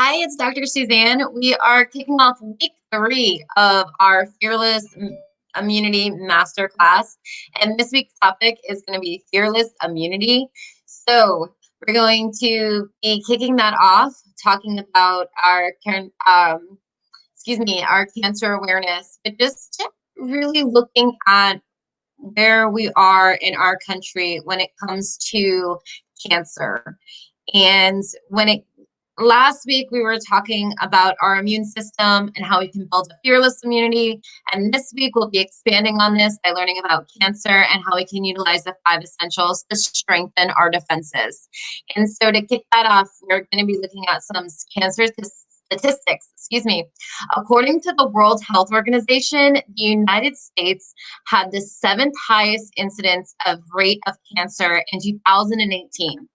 Hi, it's Dr. Suzanne. We are kicking off week 3 of our Fearless Immunity Masterclass. And this week's topic is going to be Fearless Immunity. So, we're going to be kicking that off, talking about our cancer awareness, but just really looking at where we are in our country when it comes to cancer. And when it last week we were talking about our immune system and how we can build a fearless immunity. And this week we'll be expanding on this by learning about cancer and how we can utilize the 5 essentials to strengthen our defenses. And so to kick that off, we're going to be looking at some cancer statistics, excuse me. According to the World Health Organization, the United States had the 7th highest incidence of rate of cancer in 2018.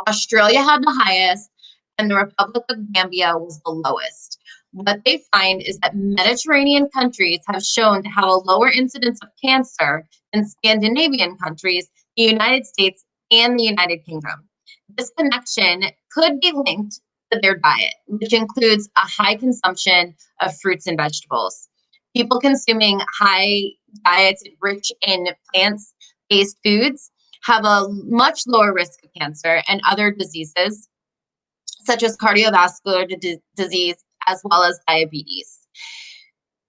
Australia had the highest, and the Republic of Gambia was the lowest. What they find is that Mediterranean countries have shown to have a lower incidence of cancer than Scandinavian countries, the United States, and the United Kingdom. This connection could be linked to their diet, which includes a high consumption of fruits and vegetables. People consuming high diets rich in plants based foods have a much lower risk of cancer and other diseases, such as cardiovascular disease, as well as diabetes,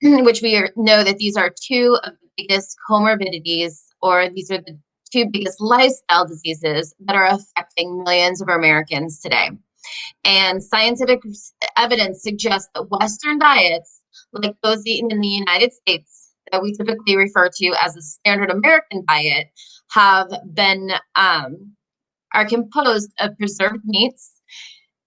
which know that these are two of the biggest comorbidities, or these are the two biggest lifestyle diseases that are affecting millions of Americans today. And scientific evidence suggests that Western diets, like those eaten in the United States, that we typically refer to as a standard American diet, have been are composed of preserved meats,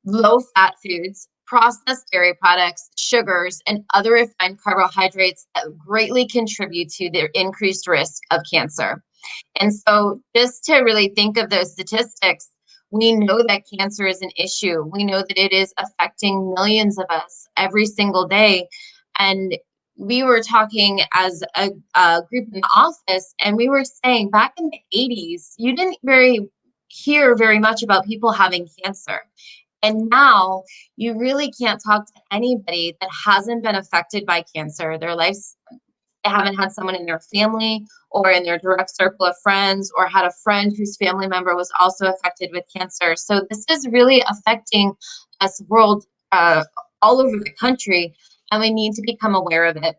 low fat foods, processed dairy products, sugars, and other refined carbohydrates that greatly contribute to their increased risk of cancer. And so, just to really think of those statistics, we know that cancer is an issue. We know that it is affecting millions of us every single day. And we were talking as a group in the office, and we were saying back in the 80s, you didn't hear very much about people having cancer. And now you really can't talk to anybody that hasn't been affected by cancer. They haven't had someone in their family or in their direct circle of friends, or had a friend whose family member was also affected with cancer. So this is really affecting us all over the country, and we need to become aware of it.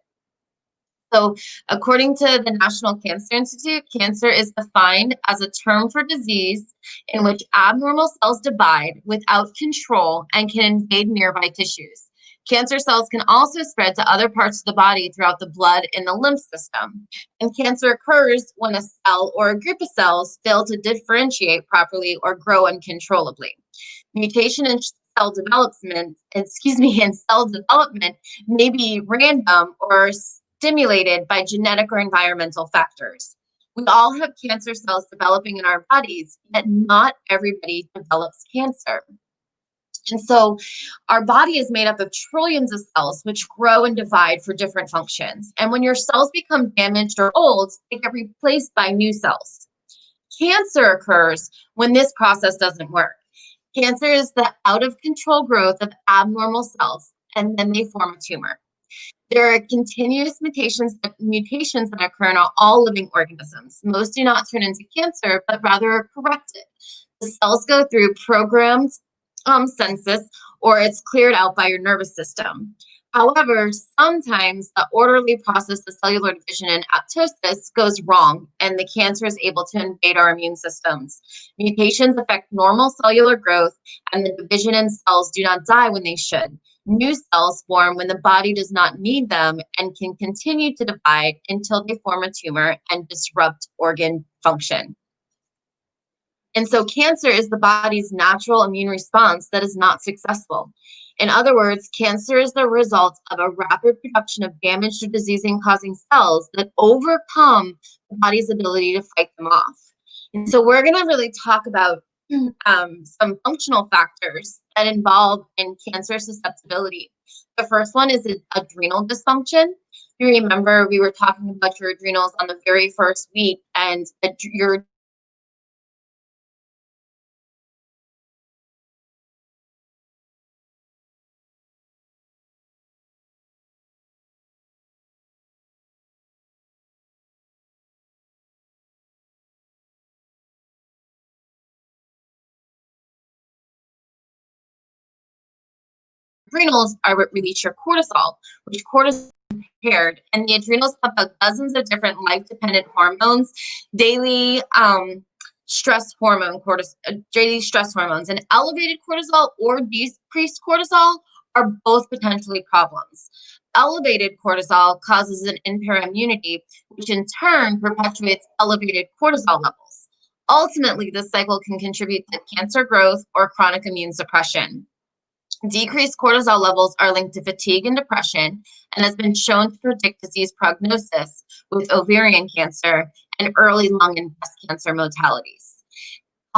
So, according to the National Cancer Institute, cancer is defined as a term for disease in which abnormal cells divide without control and can invade nearby tissues. Cancer cells can also spread to other parts of the body throughout the blood and the lymph system. And cancer occurs when a cell or a group of cells fail to differentiate properly or grow uncontrollably. Mutation in cell development may be random or stimulated by genetic or environmental factors. We all have cancer cells developing in our bodies, yet not everybody develops cancer. And so our body is made up of trillions of cells which grow and divide for different functions. And when your cells become damaged or old, they get replaced by new cells. Cancer occurs when this process doesn't work. Cancer is the out of control growth of abnormal cells, and then they form a tumor. There are continuous mutations that occur in all living organisms. Most do not turn into cancer, but rather are corrected. The cells go through programmed census, or it's cleared out by your nervous system. However, sometimes the orderly process of cellular division and apoptosis goes wrong, and the cancer is able to invade our immune systems. Mutations affect normal cellular growth, and the division in cells do not die when they should. New cells form when the body does not need them and can continue to divide until they form a tumor and disrupt organ function. And so cancer is the body's natural immune response that is not successful. In other words, cancer is the result of a rapid production of damaged or diseasing causing cells that overcome the body's ability to fight them off. And so we're going to really talk about some functional factors that involve in cancer susceptibility. The first one is adrenal dysfunction. You remember we were talking about your adrenals on the very first week, and your adrenals are what release your cortisol, which cortisol paired, and the adrenals pump out dozens of different life-dependent hormones, daily stress hormone, daily stress hormones, and elevated cortisol or decreased cortisol are both potentially problems. Elevated cortisol causes an impaired immunity, which in turn perpetuates elevated cortisol levels. Ultimately, this cycle can contribute to cancer growth or chronic immune suppression. Decreased cortisol levels are linked to fatigue and depression and has been shown to predict disease prognosis with ovarian cancer and early lung and breast cancer mortalities.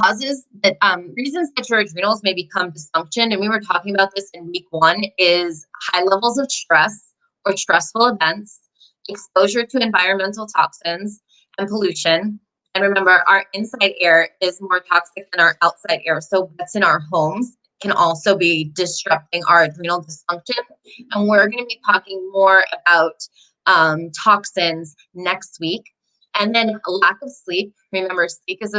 Reasons that your adrenals may become dysfunction, and we were talking about this in week 1, is high levels of stress or stressful events, exposure to environmental toxins and pollution. And remember, our inside air is more toxic than our outside air. So what's in our homes can also be disrupting our adrenal dysfunction. And we're going to be talking more about toxins next week. And then lack of sleep. Remember, sleep is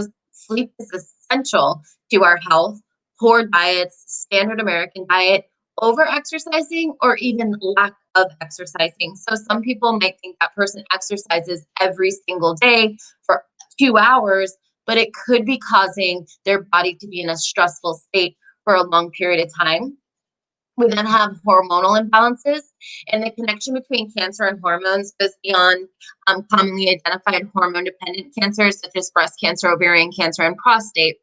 essential to our health. Poor diets, standard American diet, over exercising, or even lack of exercising. So some people might think that person exercises every single day for 2 hours, but it could be causing their body to be in a stressful state for a long period of time. We then have hormonal imbalances, and the connection between cancer and hormones goes beyond commonly identified hormone-dependent cancers such as breast cancer, ovarian cancer, and prostate.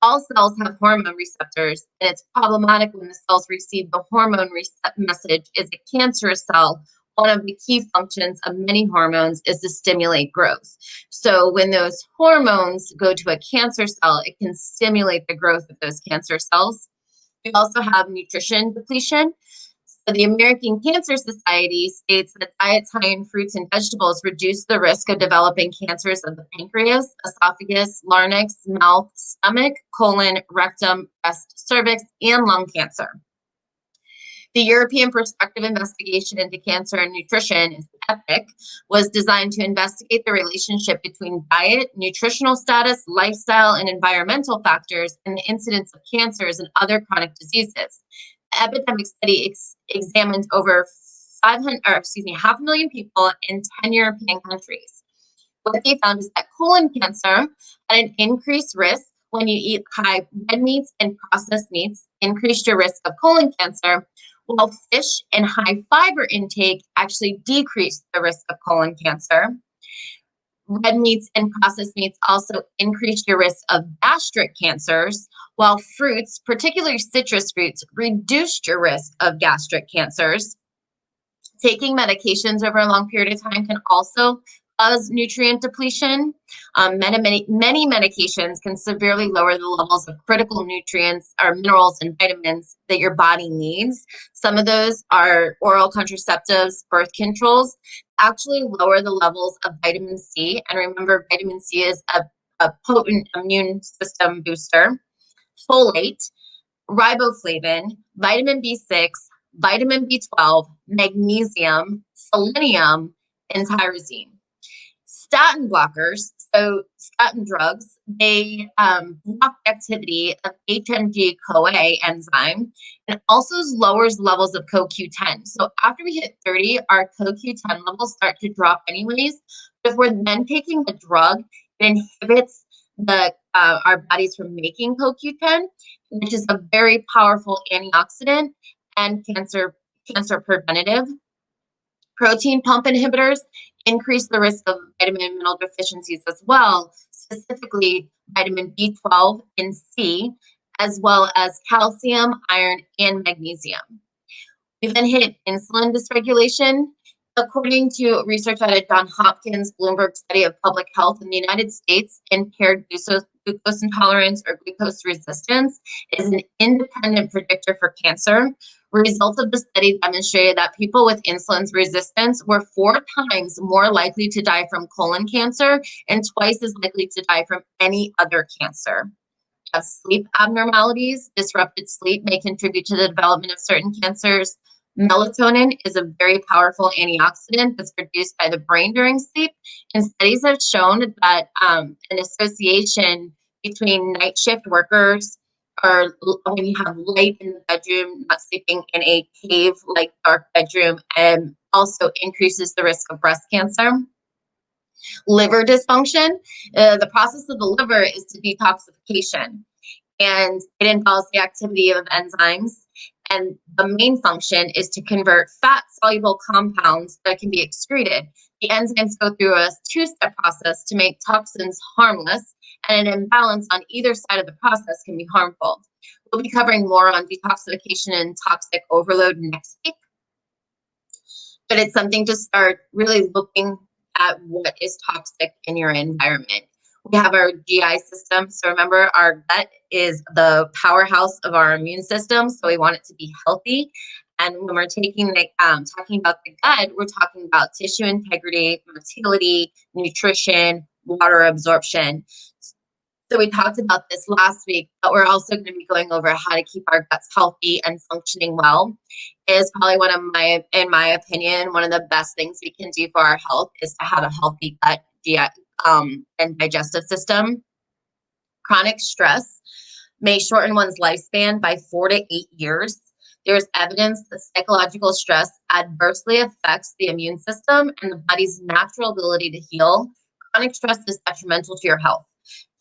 All cells have hormone receptors, and it's problematic when the cells receive the hormone message is a cancerous cell. One of the key functions of many hormones is to stimulate growth. So when those hormones go to a cancer cell, it can stimulate the growth of those cancer cells. We also have nutrition depletion. So the American Cancer Society states that diets high in fruits and vegetables reduce the risk of developing cancers of the pancreas, esophagus, larynx, mouth, stomach, colon, rectum, breast, cervix, and lung cancer. The European Perspective Investigation into Cancer and Nutrition, EPIC, was designed to investigate the relationship between diet, nutritional status, lifestyle, and environmental factors and the incidence of cancers and other chronic diseases. The epidemic study examined over 500,000 people in 10 European countries. What they found is that colon cancer had an increased risk when you eat high red meats and processed meats, increased your risk of colon cancer, while fish and high fiber intake actually decreased the risk of colon cancer. Red meats and processed meats also increased your risk of gastric cancers, while fruits, particularly citrus fruits, reduced your risk of gastric cancers. Taking medications over a long period of time can also cause nutrient depletion. Many medications can severely lower the levels of critical nutrients or minerals and vitamins that your body needs. Some of those are oral contraceptives, birth controls, actually lower the levels of vitamin C. And remember, vitamin C is a potent immune system booster. Folate, riboflavin, vitamin B6, vitamin B12, magnesium, selenium, and tyrosine. Statin blockers, so statin drugs, they block activity of HMG-CoA enzyme and also lowers levels of CoQ10. So after we hit 30, our CoQ10 levels start to drop anyways. But if we're then taking the drug, it inhibits our bodies from making CoQ10, which is a very powerful antioxidant and cancer preventative. Protein pump inhibitors increase the risk of vitamin and mineral deficiencies as well, specifically vitamin B12 and C, as well as calcium, iron, and magnesium. We then hit insulin dysregulation. According to research out of Johns Hopkins Bloomberg study of public health in the United States, impaired glucose intolerance or glucose resistance is an independent predictor for cancer. Results of the study demonstrated that people with insulin resistance were 4 times more likely to die from colon cancer and twice as likely to die from any other cancer. Sleep abnormalities, disrupted sleep may contribute to the development of certain cancers. Melatonin is a very powerful antioxidant that's produced by the brain during sleep, and studies have shown that an association between night shift workers, or when you have light in the bedroom, not sleeping in a cave-like dark bedroom, also increases the risk of breast cancer. Liver dysfunction. The process of the liver is to detoxification, and it involves the activity of enzymes. And the main function is to convert fat soluble compounds that can be excreted. The enzymes go through a two-step process to make toxins harmless, and an imbalance on either side of the process can be harmful. We'll be covering more on detoxification and toxic overload next week, but it's something to start really looking at what is toxic in your environment. We have our GI system. So remember, our gut is the powerhouse of our immune system. So we want it to be healthy. And when we're talking about the gut, we're talking about tissue integrity, motility, nutrition, water absorption. So we talked about this last week, but we're also going to be going over how to keep our guts healthy and functioning well. It is probably in my opinion, one of the best things we can do for our health is to have a healthy gut and digestive system. Chronic stress may shorten one's lifespan by 4 to 8 years. There's evidence that psychological stress adversely affects the immune system and the body's natural ability to heal. Chronic stress is detrimental to your health.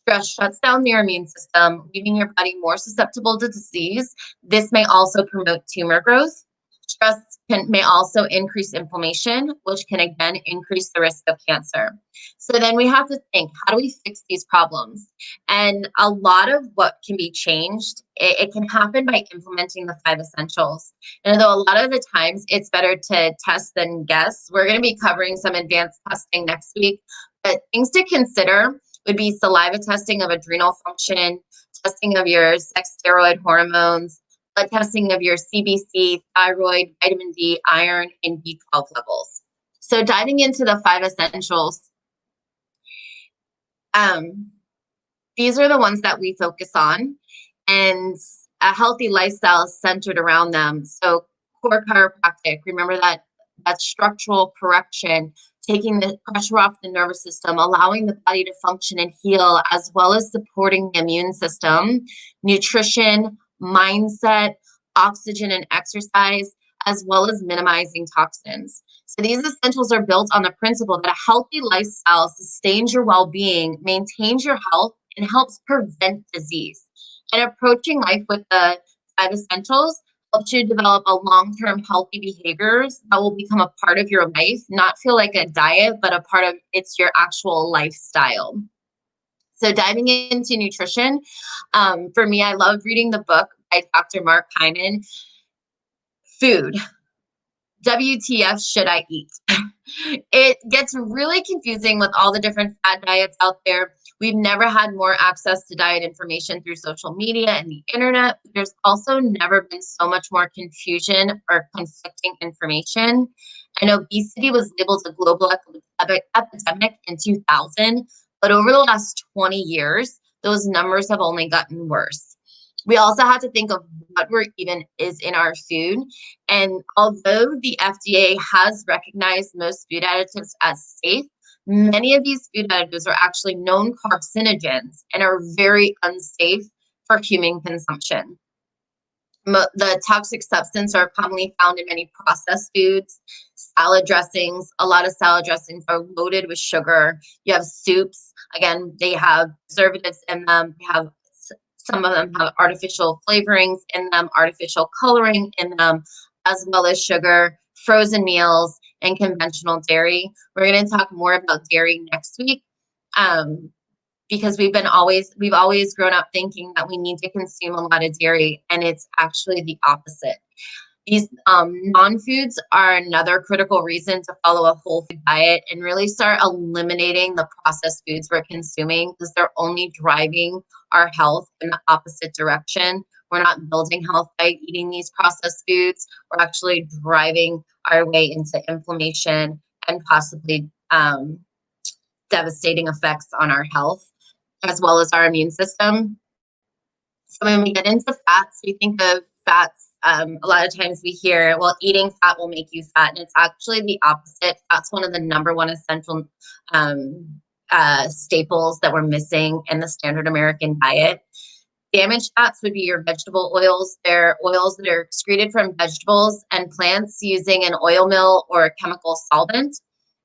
Stress shuts down your immune system, leaving your body more susceptible to disease. This may also promote tumor growth. Stress may also increase inflammation, which can again increase the risk of cancer. So then we have to think, how do we fix these problems? And a lot of what can be changed, it can happen by implementing the 5 essentials. And although a lot of the times it's better to test than guess, we're going to be covering some advanced testing next week. But things to consider would be saliva testing of adrenal function, testing of your sex steroid hormones, blood testing of your CBC, thyroid, vitamin D, iron, and B12 levels. So diving into the 5 essentials, these are the ones that we focus on, and a healthy lifestyle is centered around them. So core chiropractic, remember that structural correction, taking the pressure off the nervous system, allowing the body to function and heal, as well as supporting the immune system, nutrition, mindset, oxygen and exercise, as well as minimizing toxins. So these essentials are built on the principle that a healthy lifestyle sustains your well-being, maintains your health, and helps prevent disease. And approaching life with the 5 essentials helps you develop a long-term healthy behaviors that will become a part of your life, not feel like a diet, but a part of it's your actual lifestyle. So diving into nutrition, for me, I love reading the book by Dr. Mark Hyman, Food. WTF should I eat? It gets really confusing with all the different fad diets out there. We've never had more access to diet information through social media and the internet. There's also never been so much more confusion or conflicting information. And obesity was labeled a global epidemic in 2000, but over the last 20 years, those numbers have only gotten worse. We also have to think of what we're even is in our food. And although the FDA has recognized most food additives as safe, many of these food additives are actually known carcinogens and are very unsafe for human consumption. The toxic substances are commonly found in many processed foods, salad dressings. A lot of salad dressings are loaded with sugar. You have soups. Again, they have preservatives in them. Some of them have artificial flavorings in them, artificial coloring in them, as well as sugar, frozen meals, and conventional dairy. We're going to talk more about dairy next week, because we've always grown up thinking that we need to consume a lot of dairy, and it's actually the opposite. These non-foods are another critical reason to follow a whole food diet and really start eliminating the processed foods we're consuming, because they're only driving our health in the opposite direction. We're not building health by eating these processed foods. We're actually driving our way into inflammation and possibly devastating effects on our health, as well as our immune system. So when we get into fats, we think of fats. A lot of times we hear, well, eating fat will make you fat, and it's actually the opposite. That's one of the #1 essential staples that we're missing in the standard American diet. Damaged fats would be your vegetable oils. They're oils that are excreted from vegetables and plants using an oil mill or a chemical solvent,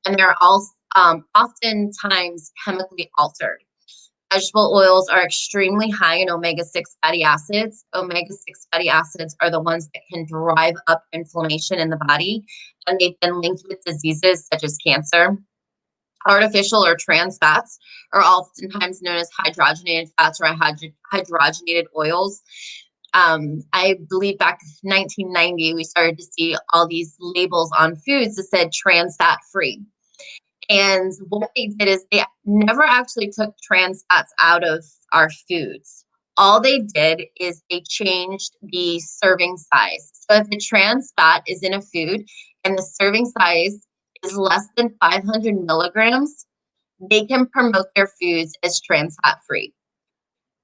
and they're all oftentimes chemically altered. Vegetable oils are extremely high in omega-6 fatty acids. Omega-6 fatty acids are the ones that can drive up inflammation in the body, and they've been linked with diseases such as cancer. Artificial or trans fats are oftentimes known as hydrogenated fats or hydrogenated oils. I believe back in 1990, we started to see all these labels on foods that said trans fat free. And what they did is they never actually took trans fats out of our foods. All they did is they changed the serving size. So if a trans fat is in a food and the serving size is less than 500 milligrams, they can promote their foods as trans fat free.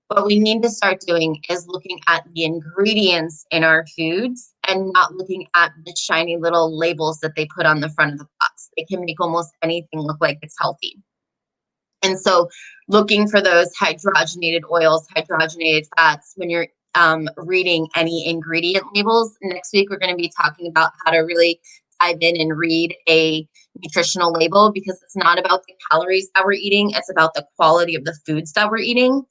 What we need to start doing is looking at the ingredients in our foods and not looking at the shiny little labels that they put on the front of the box. They can make almost anything look like it's healthy. And so looking for those hydrogenated oils, hydrogenated fats, when you're reading any ingredient labels. Next week, we're going to be talking about how to really dive in and read a nutritional label, because it's not about the calories that we're eating, it's about the quality of the foods that we're eating.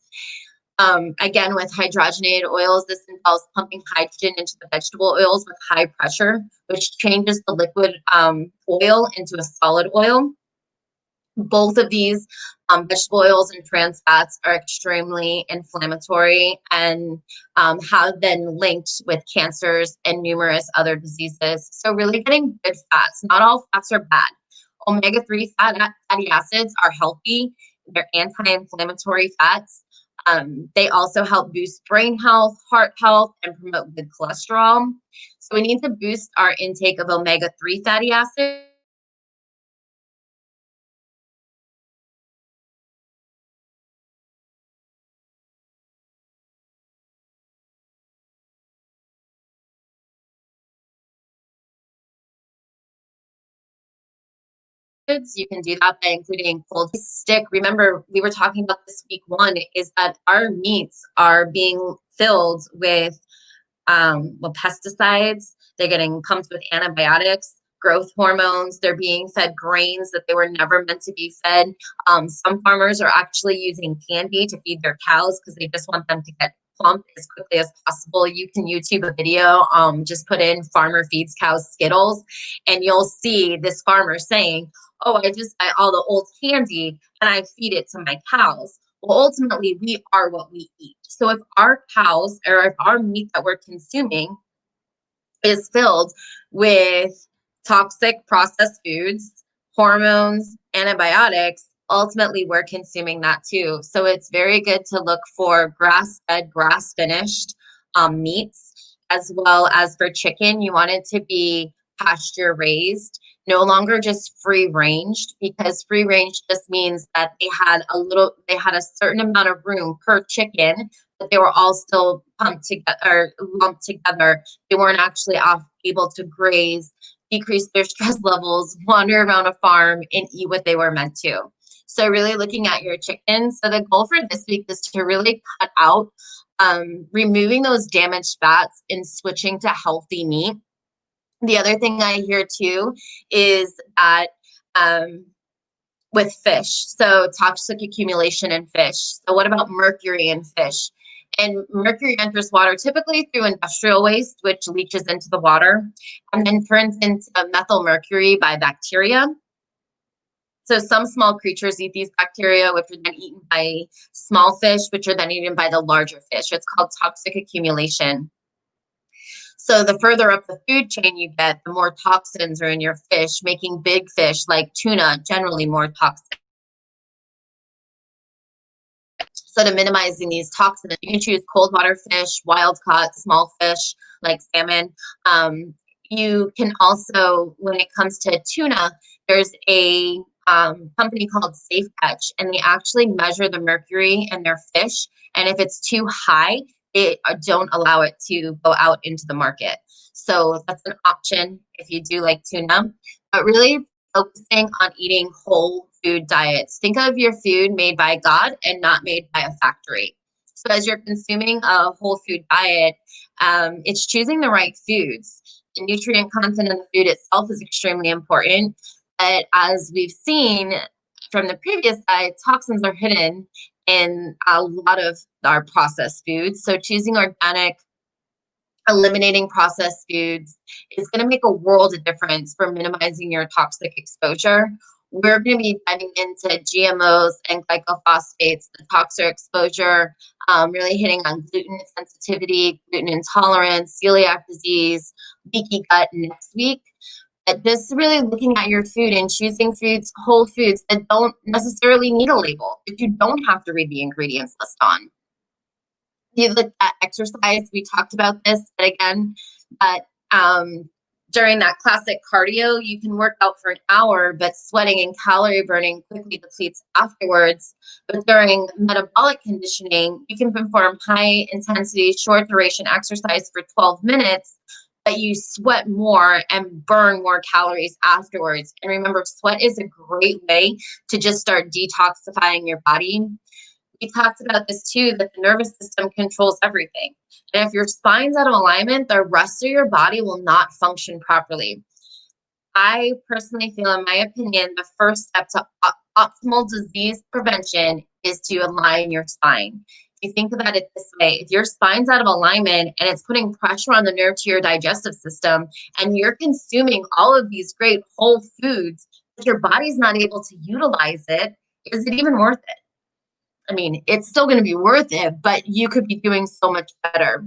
Again, with hydrogenated oils, this involves pumping hydrogen into the vegetable oils with high pressure, which changes the liquid oil into a solid oil. Both of these vegetable oils and trans fats are extremely inflammatory and have been linked with cancers and numerous other diseases. So really getting good fats. Not all fats are bad. Omega-3 fatty acids are healthy. They're anti-inflammatory fats. They also help boost brain health, heart health, and promote good cholesterol. So we need to boost our intake of omega-3 fatty acids. You can do that by including cold stick. Remember, we were talking about this week one, is that our meats are being filled with pesticides. They're getting pumped with antibiotics, growth hormones. They're being fed grains that they were never meant to be fed. Some farmers are actually using candy to feed their cows because they just want them to get plump as quickly as possible. You can YouTube a video, just put in farmer feeds cows Skittles, and you'll see this farmer saying, "Oh, I just buy all the old candy and I feed it to my cows." Well, ultimately, we are what we eat. So if our cows, or if our meat that we're consuming is filled with toxic processed foods, hormones, antibiotics, ultimately we're consuming that too. So it's very good to look for grass-fed, grass-finished meats, as well as for chicken, you want it to be pasture raised, no longer just free ranged, because free range just means that they had a certain amount of room per chicken, but they were all still pumped together or lumped together. They weren't actually able to graze, decrease their stress levels, wander around a farm, and eat what they were meant to. So really looking at your chickens. So the goal for this week is to really cut out removing those damaged fats and switching to healthy meat. The other thing I hear too is that with fish, so toxic accumulation in fish. So what about mercury in fish? And mercury enters water typically through industrial waste, which leaches into the water and then turns into methyl mercury by bacteria. So some small creatures eat these bacteria, which are then eaten by small fish, which are then eaten by the larger fish. It's called toxic accumulation. So the further up the food chain you get, the more toxins are in your fish, making big fish like tuna generally more toxic. So to minimizing these toxins, you can choose cold water fish, wild caught, small fish like salmon. You can also, when it comes to tuna, there's a company called Safe Catch, and they actually measure the mercury in their fish. And if it's too high, they don't allow it to go out into the market. So that's an option if you do like tuna. But really focusing on eating whole food diets. Think of your food made by God and not made by a factory. So as you're consuming a whole food diet, it's choosing the right foods. The nutrient content in the food itself is extremely important. But as we've seen from the previous diet, toxins are hidden in a lot of our processed foods. So choosing organic, eliminating processed foods is going to make a world of difference for minimizing your toxic exposure. We're going to be diving into GMOs and glycophosphates, the toxic exposure, really hitting on gluten sensitivity, gluten intolerance, celiac disease, leaky gut next week. But just really looking at your food and choosing foods, whole foods that don't necessarily need a label, that you don't have to read the ingredients list on. You look at exercise, we talked about this, but again, but during that classic cardio, you can work out for an hour, but sweating and calorie burning quickly depletes afterwards. But during metabolic conditioning, you can perform high intensity, short duration exercise for 12 minutes, but you sweat more and burn more calories afterwards. And remember, sweat is a great way to just start detoxifying your body. We talked about this too, that the nervous system controls everything. And if your spine's out of alignment, the rest of your body will not function properly. I personally feel, in my opinion, the first step to optimal disease prevention is to align your spine. If you think about it this way, if your spine's out of alignment and it's putting pressure on the nerve to your digestive system, and you're consuming all of these great whole foods, but your body's not able to utilize it, is it even worth it? I mean, it's still going to be worth it, but you could be doing so much better.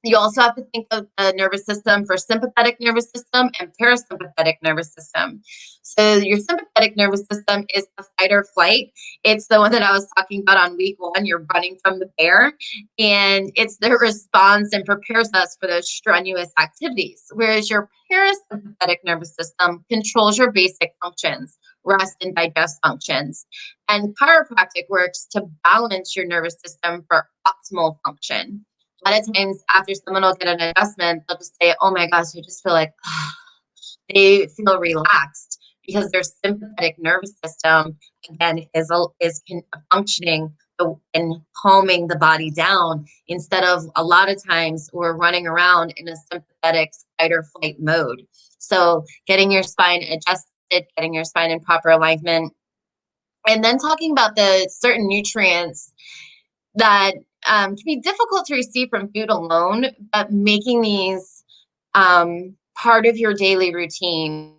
You also have to think of the nervous system for sympathetic nervous system and parasympathetic nervous system. So your sympathetic nervous system is the fight or flight. It's the one that I was talking about on week one. You're running from the bear, and it's the response and prepares us for those strenuous activities. Whereas your parasympathetic nervous system controls your basic functions, rest and digest functions. And chiropractic works to balance your nervous system for optimal function. A lot of times after someone will get an adjustment, they'll just say, oh my gosh, I just feel like they feel relaxed because their sympathetic nervous system, again, is functioning and calming the body down, instead of a lot of times we're running around in a sympathetic fight or flight mode. So getting your spine adjusted, getting your spine in proper alignment, and then talking about the certain nutrients that can be difficult to receive from food alone, but making these part of your daily routine.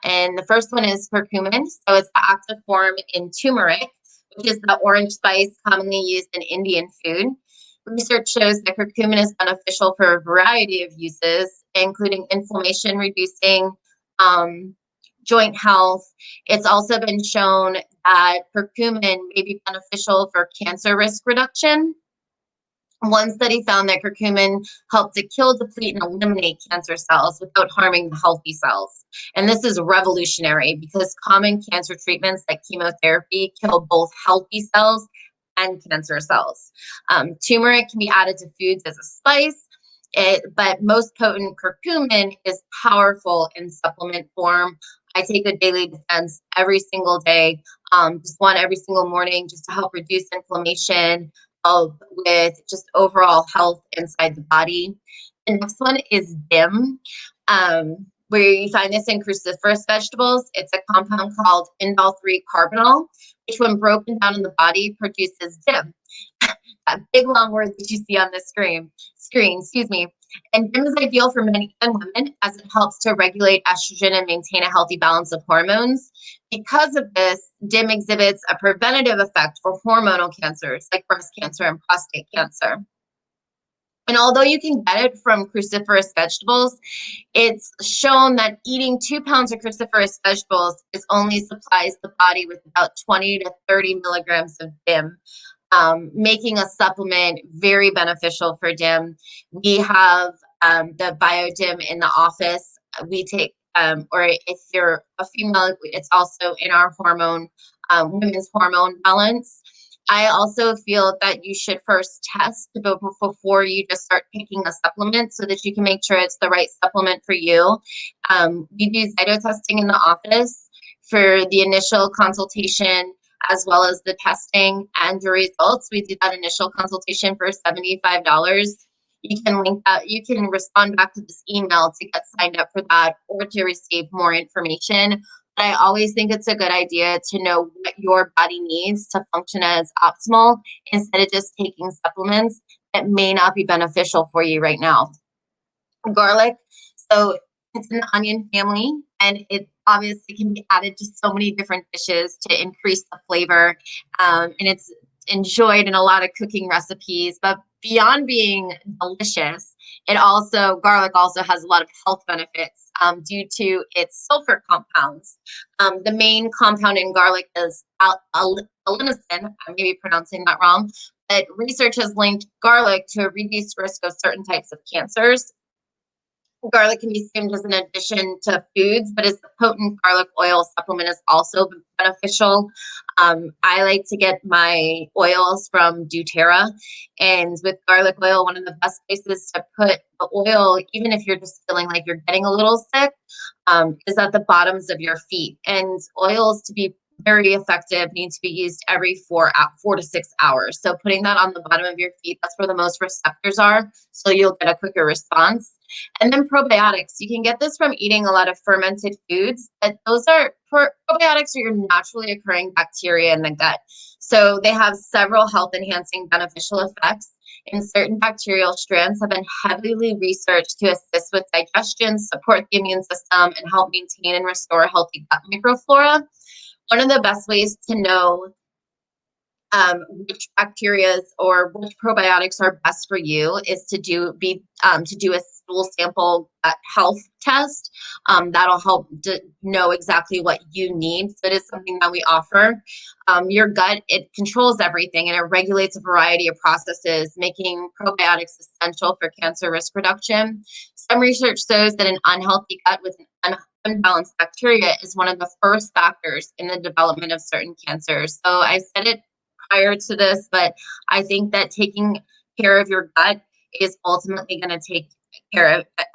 And the first one is curcumin. So it's the active form in turmeric, which is the orange spice commonly used in Indian food. Research shows that curcumin is beneficial for a variety of uses, including inflammation reducing, joint health. It's also been shown that curcumin may be beneficial for cancer risk reduction. One study found that curcumin helped to kill, deplete, and eliminate cancer cells without harming the healthy cells. And this is revolutionary because common cancer treatments like chemotherapy kill both healthy cells and cancer cells. Turmeric can be added to foods as a spice, but most potent curcumin is powerful in supplement form. I take a daily defense every single day, just one every single morning, just to help reduce inflammation, help with just overall health inside the body. The next one is DIM, where you find this in cruciferous vegetables. It's a compound called indole-3 carbinol, which when broken down in the body produces DIM. That big long word that you see on the screen, excuse me. And DIM is ideal for men and women as it helps to regulate estrogen and maintain a healthy balance of hormones. Because of this, DIM exhibits a preventative effect for hormonal cancers like breast cancer and prostate cancer. And although you can get it from cruciferous vegetables, it's shown that eating 2 pounds of cruciferous vegetables is only supplies the body with about 20 to 30 milligrams of DIM, making a supplement very beneficial for DIM. We have the BioDim in the office. We take, or if you're a female, it's also in our hormone, women's hormone balance. I also feel that you should first test before you just start taking a supplement so that you can make sure it's the right supplement for you. We do Zyto testing in the office for the initial consultation. as well as the testing and your results. We do that initial consultation for $75. You can link that, you can respond back to this email to get signed up for that or to receive more information. But I always think it's a good idea to know what your body needs to function as optimal instead of just taking supplements that may not be beneficial for you right now. Garlic, so it's an onion family, and it obviously can be added to so many different dishes to increase the flavor. And it's enjoyed in a lot of cooking recipes. But beyond being delicious, garlic also has a lot of health benefits due to its sulfur compounds. The main compound in garlic is allicin. I may be pronouncing that wrong, but research has linked garlic to a reduced risk of certain types of cancers. Garlic can be consumed as an addition to foods, but as a potent garlic oil supplement is also beneficial. I like to get my oils from doTERRA, and with garlic oil, one of the best places to put the oil, even if you're just feeling like you're getting a little sick, is at the bottoms of your feet. And oils, to be very effective, need to be used every 4 to 6 hours. So putting that on the bottom of your feet, that's where the most receptors are, so you'll get a quicker response. And then probiotics, you can get this from eating a lot of fermented foods, but probiotics are your naturally occurring bacteria in the gut. So they have several health enhancing beneficial effects, and certain bacterial strands have been heavily researched to assist with digestion, support the immune system, and help maintain and restore healthy gut microflora. One of the best ways to know which bacteria or which probiotics are best for you is to do a stool sample health test. That'll help to know exactly what you need. So it is something that we offer. Your gut, it controls everything, and it regulates a variety of processes, making probiotics essential for cancer risk reduction. Some research shows that an unhealthy gut with an unbalanced bacteria is one of the first factors in the development of certain cancers. So I said it prior to this, but I think that taking care of your gut is ultimately going to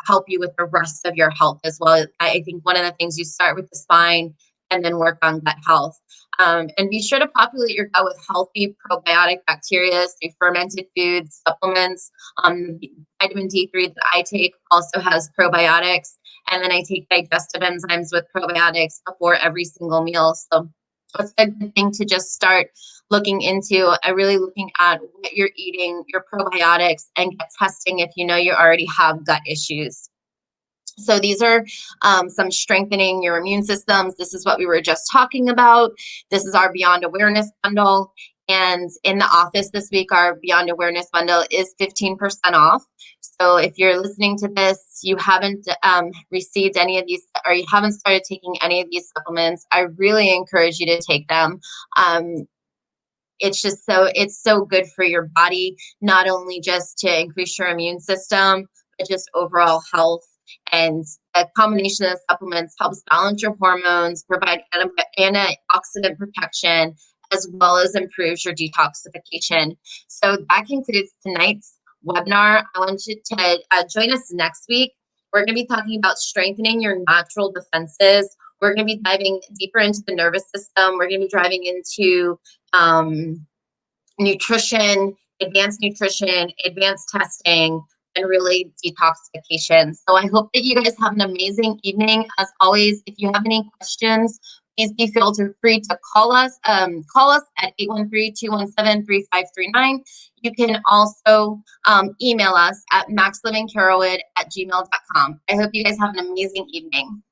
help you with the rest of your health as well. I think one of the things, you start with the spine and then work on gut health. And be sure to populate your gut with healthy probiotic bacteria through fermented foods, supplements. Vitamin D3 that I take also has probiotics. And then I take digestive enzymes with probiotics before every single meal. So it's a good thing to just start looking into, really looking at what you're eating, your probiotics, and get testing if you know you already have gut issues. So these are some strengthening your immune systems. This is what we were just talking about. This is our Beyond Awareness bundle. And in the office this week, our Beyond Awareness bundle is 15% off. So if you're listening to this, you haven't received any of these, or you haven't started taking any of these supplements, I really encourage you to take them. It's so good for your body, not only just to increase your immune system, but just overall health. And a combination of supplements helps balance your hormones, provide antioxidant protection, as well as improves your detoxification. So that concludes tonight's webinar. I want you to join us next week. We're going to be talking about strengthening your natural defenses. We're going to be diving deeper into the nervous system. We're going to be driving into nutrition, advanced testing, and really detoxification. So I hope that you guys have an amazing evening. As always, if you have any questions, please be free to call us at 813-217-3539. You can also email us at maxlivingcarrowood@gmail.com. I hope you guys have an amazing evening.